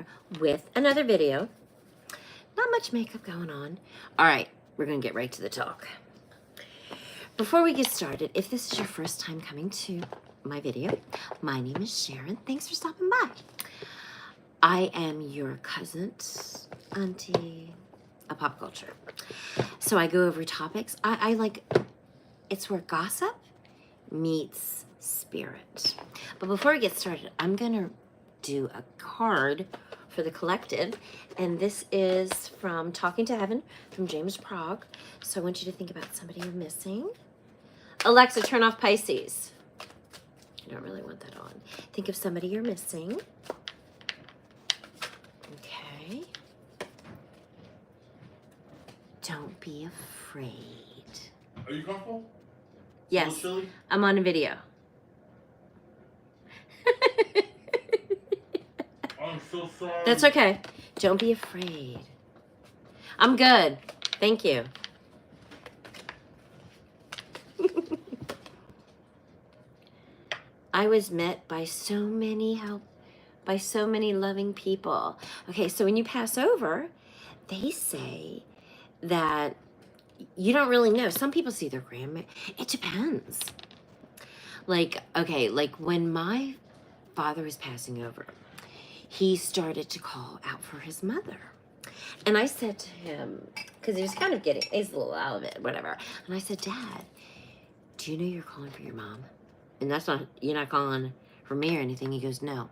here with another video. Not much makeup going on. All right, we're gonna get right to the talk. Before we get started, if this is your first time coming to my video, my name is Sharon. Thanks for stopping by. I am your cousin's auntie of pop culture. So I go over topics. I like, it's where gossip meets spirit. But before we get started, I'm gonna do a card for the collective, and this is from Talking to Heaven from James Prague. So I want you to think about somebody you're missing. Alexa, turn off Pisces. I don't really want that on. Think of somebody you're missing. Okay. Don't be afraid. Are you comfortable? Yes, I'm on a video. I'm so sorry. That's okay. Don't be afraid. I'm good. Thank you. I was met by so many loving people. Okay, so when you pass over, they say that you don't really know. Some people see their grandma. It depends. Like, okay, like when my father was passing over, he started to call out for his mother. And I said to him, because he was kind of he's a little out of it, whatever. And I said, Dad, do you know you're calling for your mom? And you're not calling for me or anything. He goes, no.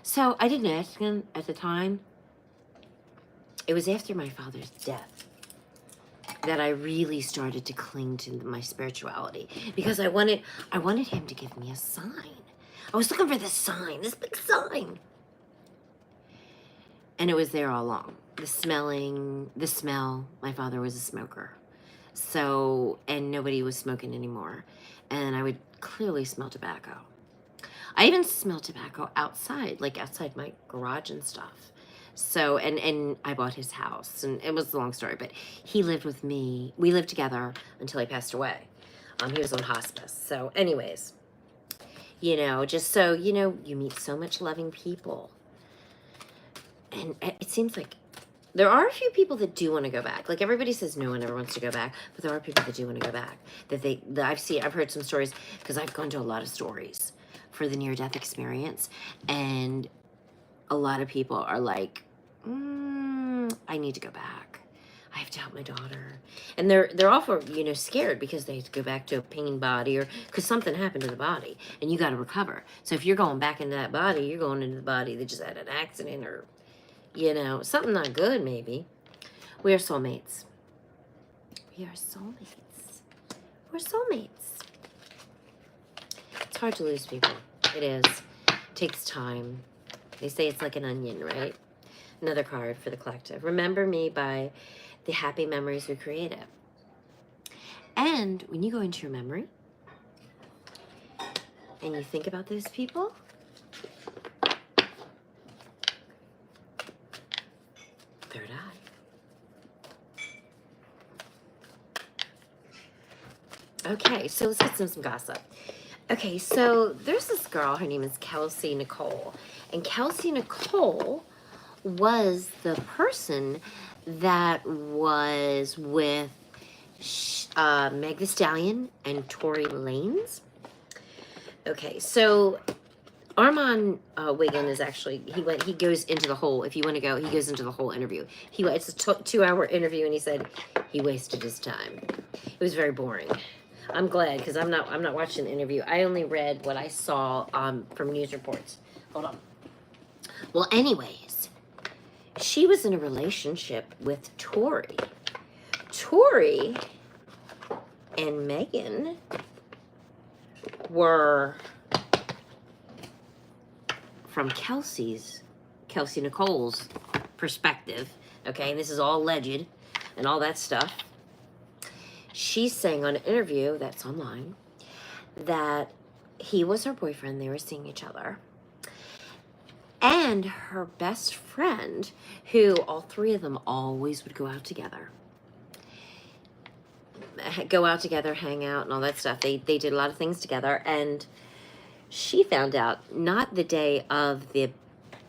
So I didn't ask him at the time. It was after my father's death that I really started to cling to my spirituality, because I wanted him to give me a sign. I was looking for this sign, this big sign. And it was there all along. The smell. My father was a smoker. So, and nobody was smoking anymore. And I would clearly smell tobacco. I even smelled tobacco outside, like outside my garage and stuff. So, and I bought his house, and it was a long story, but he lived with me. We lived together until he passed away. He was on hospice. So anyways, you know, just so, you know, you meet so much loving people. And it seems like there are a few people that do want to go back. Like everybody says no one ever wants to go back, but there are people that do want to go back. I've heard some stories, because I've gone to a lot of stories for the near-death experience, and a lot of people are like, I need to go back. I have to help my daughter. And they're awful, you know, scared, because they have to go back to a pain body, or because something happened to the body and you got to recover. So if you're going back into that body, you're going into the body that just had an accident, or, you know, something not good maybe. We are soulmates. We are soulmates. We're soulmates. It's hard to lose people. It is. It takes time. They say it's like an onion, right? Another card for the collective. Remember me by the happy memories we created. And when you go into your memory and you think about those people, third eye. Okay, so let's get some gossip. Okay, so there's this girl, her name is Kelsey Nicole. And Kelsey Nicole was the person that was with Meg the Stallion and Tory Lanez. Okay, so Armand Wiggin is actually, he goes into the whole, if you want to go, he goes into the whole interview. It's a 2-hour interview, and he said he wasted his time. It was very boring. I'm glad, because I'm not watching the interview. I only read what I saw from news reports. Hold on. Well, anyways, she was in a relationship with Tory. Tory and Megan were from Kelsey Nicole's perspective. Okay, and this is all alleged and all that stuff. She's saying on an interview that's online that he was her boyfriend. They were seeing each other. And her best friend, who all three of them always would go out together. Hang out, and all that stuff. They did a lot of things together. And she found out, not the day of the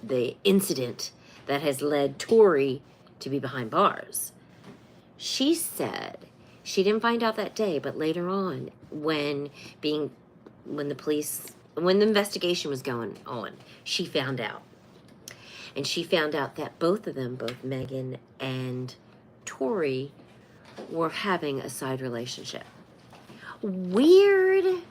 the incident that has led Tori to be behind bars. She said she didn't find out that day, but later on, when the investigation was going on, she found out. And she found out that both of them, both Megan and Tori, were having a side relationship. Weird.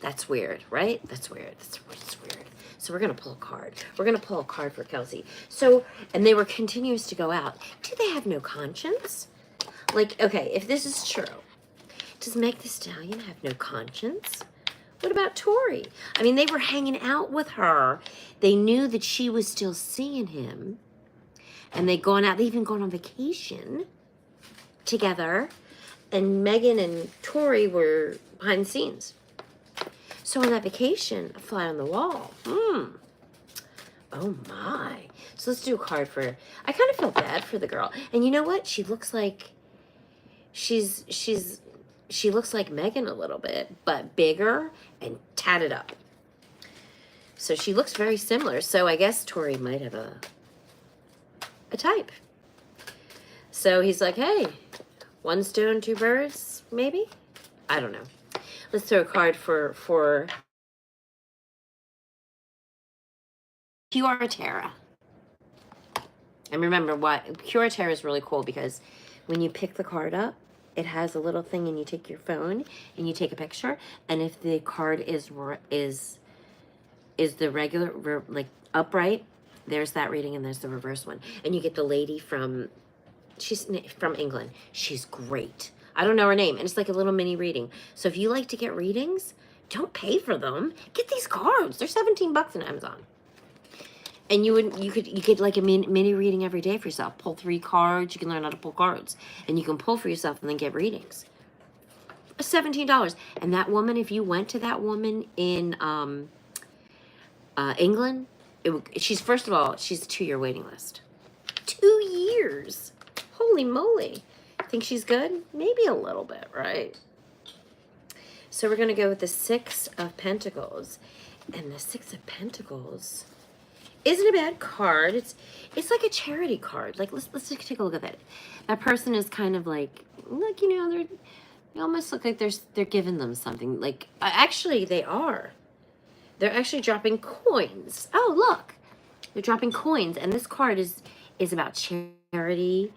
That's weird, right? That's weird. That's weird. So we're going to pull a card. We're going to pull a card for Kelsey. So, and they were continuous to go out. Do they have no conscience? Like, okay, if this is true, does Meg the Stallion have no conscience? What about Tori? I mean, they were hanging out with her. They knew that she was still seeing him. And they'd gone out, they even gone on vacation together. And Megan and Tori were behind the scenes. So on that vacation, a fly on the wall. Oh my. So let's do a card for, I kind of feel bad for the girl. And you know what? She looks like, she looks like Megan a little bit, but bigger and tatted up. So she looks very similar. So I guess Tori might have a type. So he's like, hey, one stone, two birds, maybe? I don't know. Let's throw a card for Curatera. And remember what Curatera is really cool because when you pick the card up, it has a little thing and you take your phone and you take a picture. And if the card is the regular, like upright, there's that reading and there's the reverse one. And you get the lady she's from England. She's great. I don't know her name. And it's like a little mini reading. So if you like to get readings, don't pay for them. Get these cards. They're $17 on Amazon. And you get like a mini reading every day for yourself. Pull 3 cards. You can learn how to pull cards. And you can pull for yourself and then get readings. $17. And that woman, if you went to that woman in England, she's, first of all, she's a 2-year waiting list. 2 years. Holy moly. Think she's good? Maybe a little bit, right? So we're going to go with the 6 of Pentacles. And the 6 of Pentacles isn't a bad card. It's like a charity card. Like, let's take a look at that. That person is kind of like, you know, they almost look like they're giving them something. Like, actually, they are. They're actually dropping coins. Oh, look. They're dropping coins. And this card is about charity.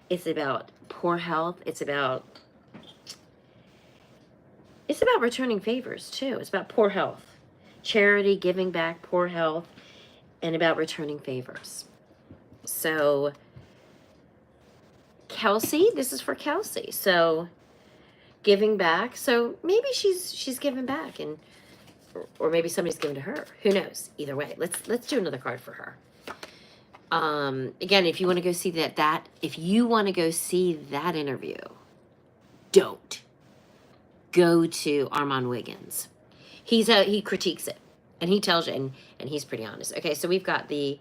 It's about poor health. It's about returning favors, too. It's about poor health. Charity, giving back, poor health, and about returning favors. So, Kelsey, this is for Kelsey. So, giving back. So, maybe she's giving back, and or maybe somebody's giving to her. Who knows? Either way, let's do another card for her. Again, if you want to go see if you want to go see that interview, don't go to Armand Wiggins. He critiques it and he tells you, and he's pretty honest. Okay, so we've got the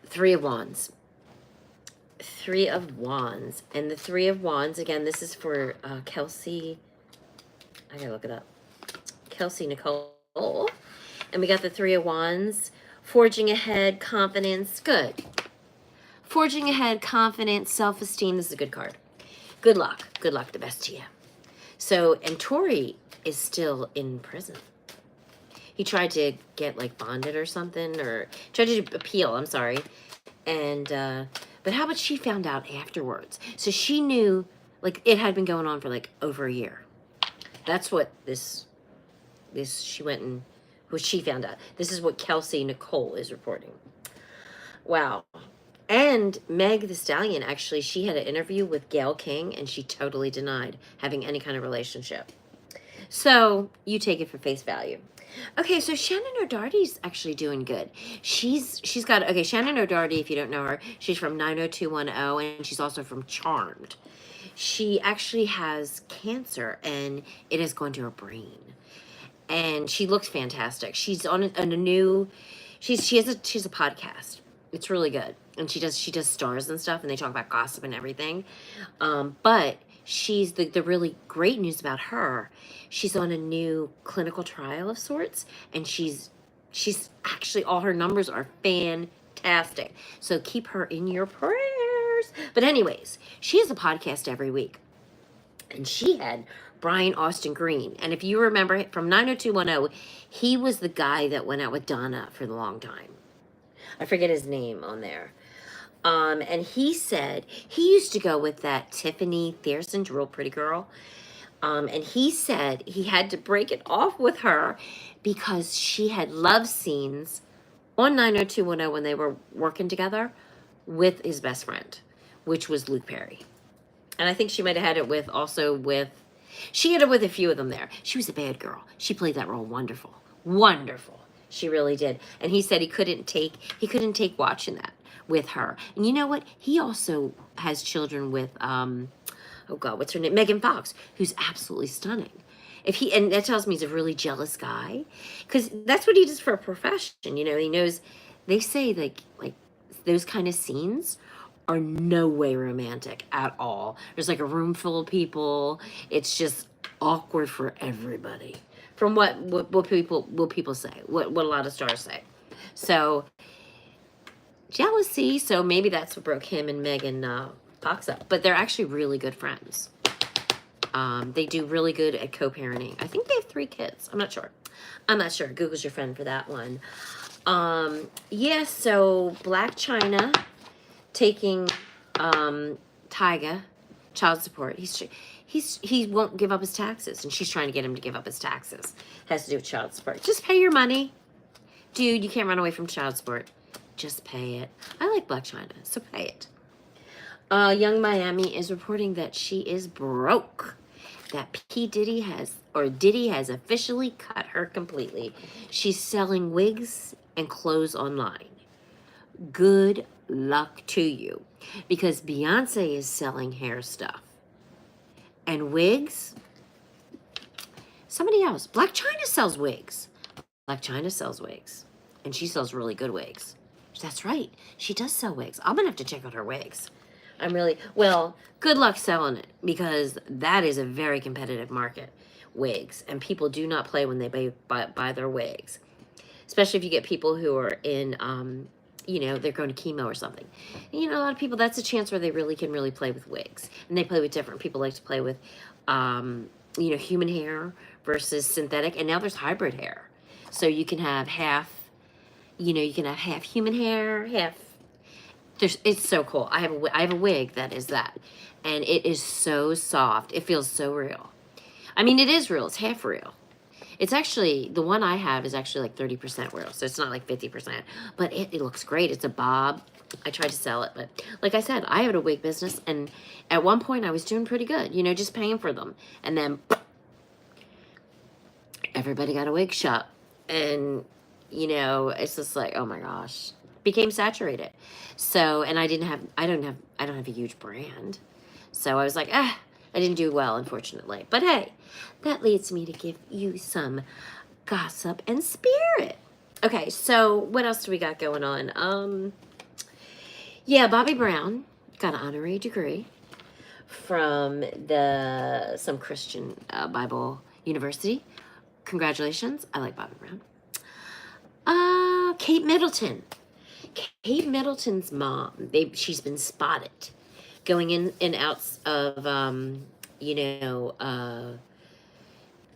3 of Wands. 3 of Wands. And the 3 of Wands, again, this is for Kelsey. I gotta look it up. Kelsey Nicole. And we got the 3 of Wands. Forging ahead, confidence. Good. Forging ahead, confidence, self-esteem. This is a good card. Good luck. Good luck. The best to you. So, and Tori is still in prison. He tried to get like bonded or something, or tried to appeal. I'm sorry. And, but how about she found out afterwards? So she knew, like, it had been going on for like over a year. That's what she went and, what she found out. This is what Kelsey Nicole is reporting. Wow. And Meg the Stallion, actually, she had an interview with Gayle King, and she totally denied having any kind of relationship. So you take it for face value. Okay, so Shannon O'Doherty's actually doing good. She's got, okay, Shannon O'Doherty, if you don't know her, she's from 90210, and she's also from Charmed. She actually has cancer, and it has gone to her brain. And she looks fantastic. She's on a new, she has a podcast. It's really good. And she does stars and stuff, and they talk about gossip and everything. But she's the really great news about her. She's on a new clinical trial of sorts, and she's She's actually, all her numbers are fantastic. So keep her in your prayers. But anyways, she has a podcast every week. And she had Brian Austin Green. And if you remember from 90210, he was the guy that went out with Donna for the long time. I forget his name on there. And he said he used to go with that Tiffany Thierson's real pretty girl. And he said he had to break it off with her because she had love scenes on 90210 when they were working together with his best friend, which was Luke Perry. And I think she might have had it with she had it with a few of them there. She was a bad girl. She played that role wonderful. Wonderful. She really did. And he said he couldn't take watching that with her. And you know what? He also has children with oh God, what's her name? Megan Fox, who's absolutely stunning. And that tells me he's a really jealous guy, because that's what he does for a profession. You know, he knows. They say like those kind of scenes are no way romantic at all. There's like a room full of people. It's just awkward for everybody. From what people say, what a lot of stars say. So jealousy. So maybe that's what broke him and Megan Fox up. But they're actually really good friends. They do really good at co-parenting. I think they have 3 kids. I'm not sure. Google's your friend for that one. Yeah, so Black China taking Tyga child support. He won't give up his taxes, and she's trying to get him to give up his taxes. Has to do with child support. Just pay your money. Dude, you can't run away from child support. Just pay it. I like Black China, so pay it. Young Miami is reporting that she is broke. That Diddy has officially cut her completely. She's selling wigs and clothes online. Good luck to you. Because Beyonce is selling hair stuff. And wigs, somebody else. Black China sells wigs. And she sells really good wigs. That's right. She does sell wigs. I'm going to have to check out her wigs. Good luck selling it, because that is a very competitive market, wigs. And people do not play when they buy their wigs. Especially if you get people who are in, they're going to chemo or something. And, a lot of people, that's a chance where they really can play with wigs. And they play with different people, like to play with, human hair versus synthetic. And now there's hybrid hair. So you can have half human hair, half. It's so cool. I have a wig that is that, and it is so soft. It feels so real. I mean, it is real. It's half real. It's actually, the one I have is actually like 30% real, so it's not like 50%. But it looks great. It's a bob. I tried to sell it, but like I said, I had a wig business, and at one point I was doing pretty good, just paying for them. And then everybody got a wig shop, and it's just like, oh my gosh. Became saturated. So, and I don't have a huge brand. So I was like, I didn't do well, unfortunately. But hey, that leads me to give you some gossip and spirit. Okay, so what else do we got going on? Bobby Brown got an honorary degree from some Christian Bible university. Congratulations. I like Bobby Brown. Kate Middleton. Kate Middleton's mom, she's been spotted going in and out of,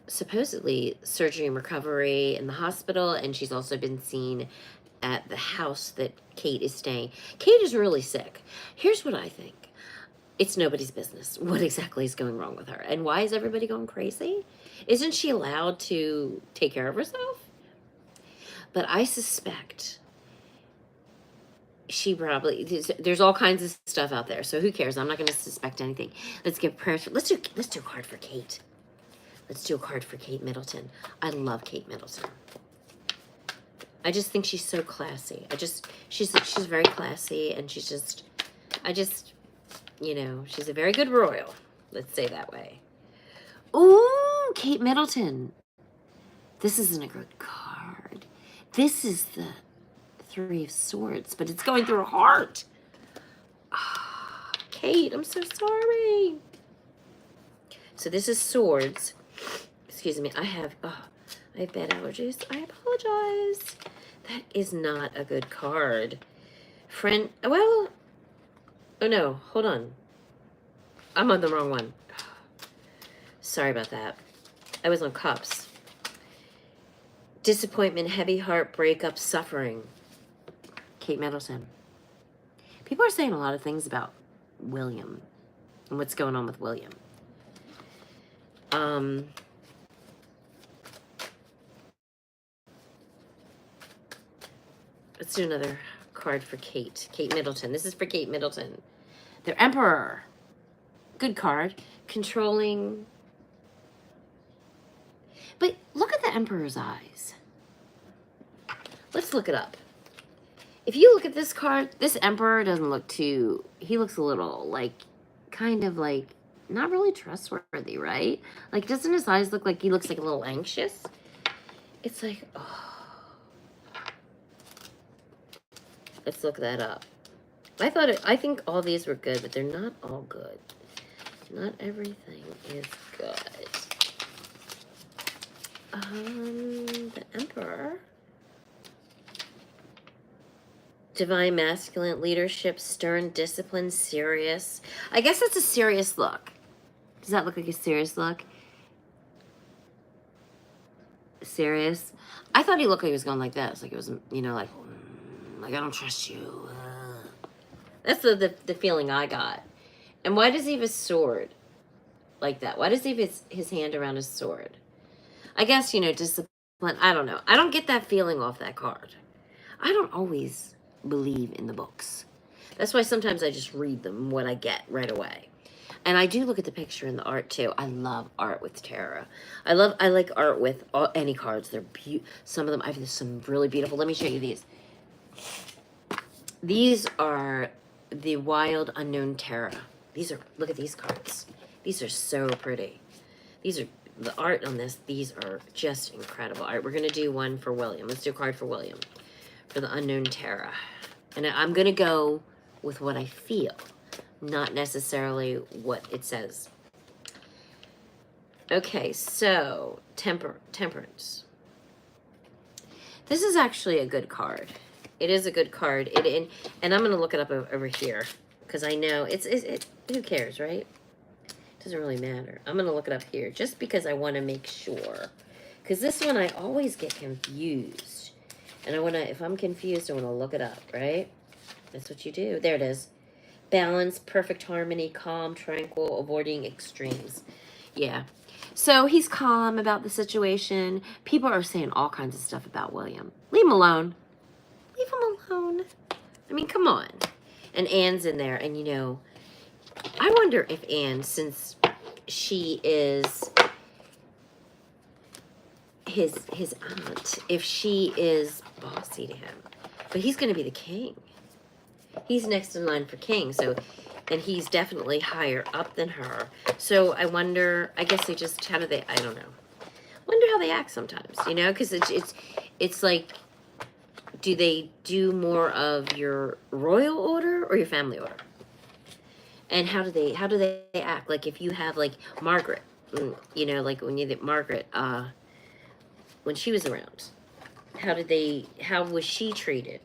supposedly surgery and recovery in the hospital, and she's also been seen at the house that Kate is staying. Kate is really sick. Here's what I think. It's nobody's business what exactly is going wrong with her. And why is everybody going crazy? Isn't she allowed to take care of herself? But I suspect she probably, there's all kinds of stuff out there, so who cares? I'm not going to suspect anything. Let's give prayers. Let's do a card for Kate. Let's do a card for Kate Middleton. I love Kate Middleton. I just think she's so classy. She's very classy, and she's a very good royal. Let's say that way. Ooh, Kate Middleton. This isn't a good card. This is the 3 of Swords, but it's going through her heart. Kate, I'm so sorry. So this is Swords. Excuse me. I have bad allergies. I apologize. apologize. That is not a good card. Friend, well, oh no, hold on. I'm on the wrong one. Sorry about that. I was on cups. Disappointment, heavy heart, breakup, suffering. Kate Middleton. People are saying a lot of things about William and what's going on with William. Let's do another card for Kate. Kate Middleton. This is for Kate Middleton. The Emperor. Good card. Controlling. But look at the Emperor's eyes. Let's look it up. If you look at this card, this Emperor doesn't look too... He looks a little, like, kind of like, not really trustworthy, right? Like, doesn't his eyes look like he looks like a little anxious? It's like, oh... Let's look that up. I think all these were good, but they're not all good. Not everything is good. The Emperor. Divine masculine, leadership, stern, discipline, serious. I guess that's a serious look. Does that look like a serious look? Serious? I thought he looked like he was going like this. Like it was, you know, like I don't trust you. That's the feeling I got. And why does he have a sword like that? Why does he have his hand around his sword? I guess, you know, discipline. I don't know. I don't get that feeling off that card. I don't always believe in the books. That's why sometimes I just read them, what I get right away. And I do look at the picture and the art too. I love art with tarot. I like art with any cards. They're some of them. I have some really beautiful. Let me show you these. These are the Wild Unknown Tarot. Look at these cards. These are so pretty. These are the art on this. These are just incredible. All right, we're gonna do one for William. Let's do a card for William for the Unknown Tarot. And I'm gonna go with what I feel, not necessarily what it says. Okay, so Temperance. This is actually a good card. It is a good card. And I'm gonna look it up over here because I know it's who cares, right? It doesn't really matter. I'm gonna look it up here just because I want to make sure. Because this one I always get confused, and if I'm confused, I want to look it up, right? That's what you do. There it is. Balance, perfect harmony, calm, tranquil, avoiding extremes. Yeah. So he's calm about the situation. People are saying all kinds of stuff about William. Leave him alone. Leave him alone. I mean, come on. And Anne's in there. And, you know, I wonder if Anne, since she is his aunt, if she is bossy to him. But he's going to be the king. He's next in line for king. So, and he's definitely higher up than her. So I wonder, I guess they just, I don't know. Wonder how they act sometimes, you know? Because it's like, do they do more of your royal order or your family order? And how do they act? Like if you have like Margaret, you know, like when you get Margaret, when she was around, how was she treated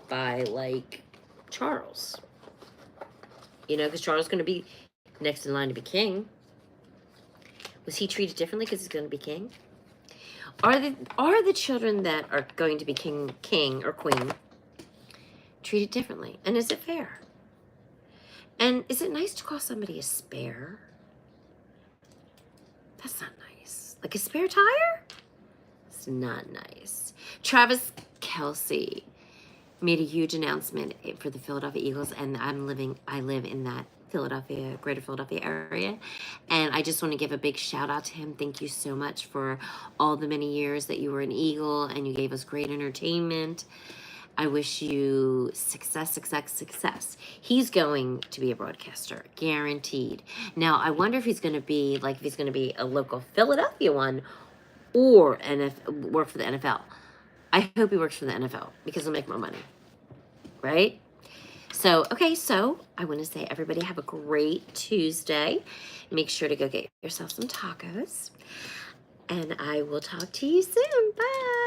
by like Charles? You know, because Charles is going to be next in line to be king. Was he treated differently because he's going to be king? Are the children that are going to be king or queen treated differently? And is it fair? And is it nice to call somebody a spare? That's not nice. Like a spare tire? It's not nice. Travis Kelce made a huge announcement for the Philadelphia Eagles, and I live in that greater Philadelphia area, and I just want to give a big shout out to him. Thank you so much for all the many years that you were an Eagle and you gave us great entertainment. I wish you success. He's going to be a broadcaster, guaranteed. Now, I wonder if he's going to be a local Philadelphia one or work for the NFL. I hope he works for the NFL because he'll make more money, right? So, okay, so I want to say everybody have a great Tuesday. Make sure to go get yourself some tacos. And I will talk to you soon. Bye.